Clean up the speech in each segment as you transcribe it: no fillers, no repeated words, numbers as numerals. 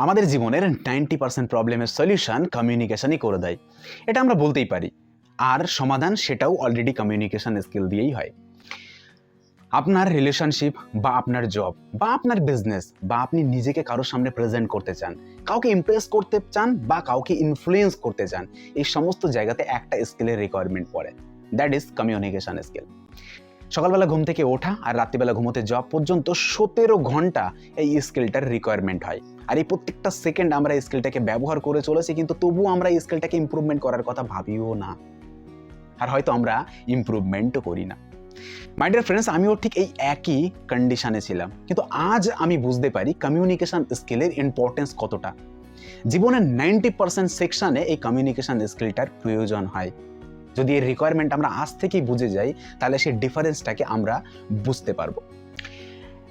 আমাদের জীবনের 90% প্রবলেমের সলিউশন কমিউনিকেশনই করে দেয়, এটা আমরা বলতেই পারি। আর সমাধান সেটাও অলরেডি কমিউনিকেশন স্কিল দিয়েই হয়। আপনার রিলেশনশিপ বা আপনার জব বা আপনার বিজনেস বা আপনি নিজেকে কারোর সামনে প্রেজেন্ট করতে চান, কাউকে ইমপ্রেস করতে চান বা কাউকে ইনফ্লুয়েন্স করতে চান, এই সমস্ত জায়গাতে একটা স্কিলের রিকোয়ারমেন্ট পড়ে, দ্যাট ইজ কমিউনিকেশন স্কিল। সকালবেলা ঘুম থেকে ওঠা আর রাত্রিবেলা ঘুমোতে যাওয়া পর্যন্ত 17 ঘন্টা এই স্কিলটার রিকোয়ারমেন্ট হয়। আর এই প্রত্যেকটা সেকেন্ড আমরা এই স্কিলটাকে ব্যবহার করে চলেছি, কিন্তু তবুও আমরা এই স্কিলটাকে ইমপ্রুভমেন্ট করার কথা ভাবিও না, আর হয়তো আমরা ইমপ্রুভমেন্টও করি না। মাই ডিয়ার ফ্রেন্ডস, আমিও ঠিক এই একই কন্ডিশনে ছিলাম, কিন্তু আজ আমি বুঝতে পারি কমিউনিকেশন স্কিলের ইম্পর্টেন্স কতটা। জীবনের 90% সেকশনে এই কমিউনিকেশন স্কিলটার প্রয়োজন হয়। যদি এর রিকোয়ারমেন্ট আমরা আজ থেকেই বুঝে যাই, তাহলে সেই ডিফারেন্সটাকে আমরা বুঝতে পারবো।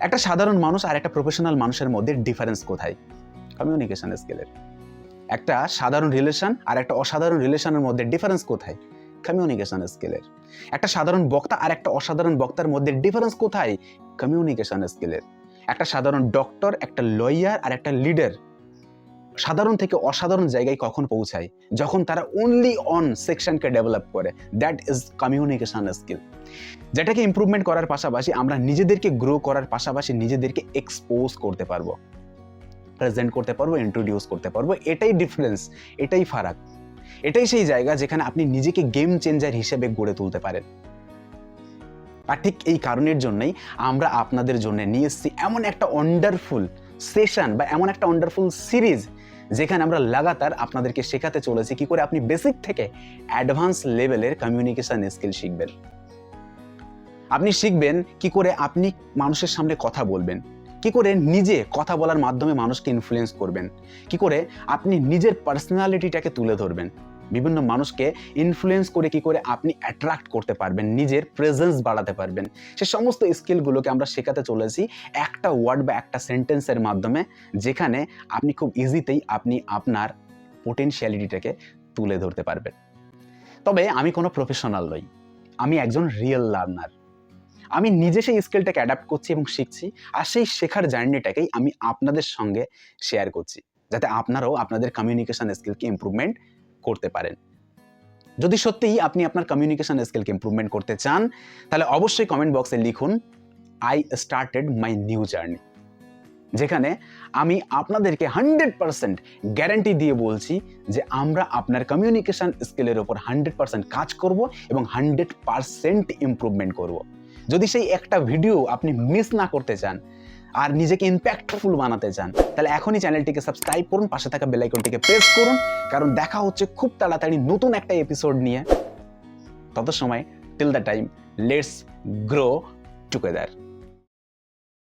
একটা সাধারণ মানুষ আর একটা প্রফেশনাল মানুষের মধ্যে ডিফারেন্স কোথায়? কমিউনিকেশন স্কিলের। একটা সাধারণ রিলেশন আর একটা অসাধারণ রিলেশনের মধ্যে ডিফারেন্স কোথায়? কমিউনিকেশন স্কিলের। একটা সাধারণ বক্তা আর একটা অসাধারণ বক্তার মধ্যে ডিফারেন্স কোথায়? কমিউনিকেশন স্কিলের। একটা সাধারণ ডক্টর, একটা লয়ার আর একটা লিডার সাধারণ থেকে অসাধারণ জায়গায় কখন পৌঁছায়? যখন তারা অনলি অন সেকশনকে ডেভেলপ করে, দ্যাট ইজ কমিউনিকেশন স্কিল। যেটাকে ইমপ্রুভমেন্ট করার পাশাপাশি আমরা নিজেদেরকে গ্রো করার পাশাপাশি নিজেদেরকে এক্সপোজ করতে পারবো, প্রেজেন্ট করতে পারবো, ইন্ট্রোডিউস করতে পারবো। এটাই ডিফারেন্স, এটাই ফারাক, এটাই সেই জায়গা যেখানে আপনি নিজেকে গেম চেঞ্জার হিসেবে গড়ে তুলতে পারেন। আর ঠিক এই কারণের জন্যই আমরা আপনাদের জন্য নিয়ে এসেছি এমন একটা ওয়ান্ডারফুল সেশন বা এমন একটা ওয়ান্ডারফুল সিরিজ, যেখানে আমরা লাগাতার আপনাদেরকে শেখাতে চলেছি কি করে আপনি বেসিক থেকে অ্যাডভান্স লেভেলের কমিউনিকেশন স্কিল শিখবেন। আপনি শিখবেন কি করে আপনি মানুষের সামনে কথা বলবেন, কি করে নিজে কথা বলার মাধ্যমে মানুষকে ইনফ্লুয়েন্স করবেন, কি করে আপনি নিজের পার্সোনালিটিটাকে তুলে ধরবেন, বিভিন্ন মানুষকে ইনফ্লুয়েন্স করে কি করে আপনি অ্যাট্রাক্ট করতে পারবেন, নিজের প্রেজেন্স বাড়াতে পারবেন। সে সমস্ত স্কিলগুলোকে আমরা শেখাতে চলেছি একটা ওয়ার্ড বা একটা সেন্টেন্সের মাধ্যমে, যেখানে আপনি খুব ইজিতেই আপনি আপনার পোটেনশিয়ালিটিটাকে তুলে ধরতে পারবেন। তবে আমি কোনো প্রফেশনাল নই, আমি একজন রিয়েল লার্নার। আমি নিজে সেই স্কিলটাকে অ্যাডাপ্ট করছি এবং শিখছি, আর সেই শেখার জার্নিটাকেই আমি আপনাদের সঙ্গে শেয়ার করছি, যাতে আপনারাও আপনাদের কমিউনিকেশন স্কিলকে ইমপ্রুভমেন্ট করতে পারেন। যদি সত্যিই আপনি আপনার কমিউনিকেশন স্কিলকে ইমপ্রুভমেন্ট করতে চান, তাহলে অবশ্যই কমেন্ট বক্সে লিখুন I started my new journey, যেখানে আমি আপনাদেরকে 100% গ্যারান্টি দিয়ে বলছি যে আমরা আপনার কমিউনিকেশন স্কিলের ওপর 100% কাজ করব এবং 100% ইমপ্রুভমেন্ট করব। যদি সেই একটা ভিডিও আপনি মিস না করতে চান আর নিজেকে ইম্প্যাক্টফুল বানাতে চান, তাহলে এখনই চ্যানেলটিকে সাবস্ক্রাইব করুন, পাশে থাকা বেল আইকনটিকে প্রেস করুন, কারণ দেখা হচ্ছে খুব তাড়াতাড়ি নতুন একটা এপিসোড নিয়ে। তত সময়, till the time, let's grow together.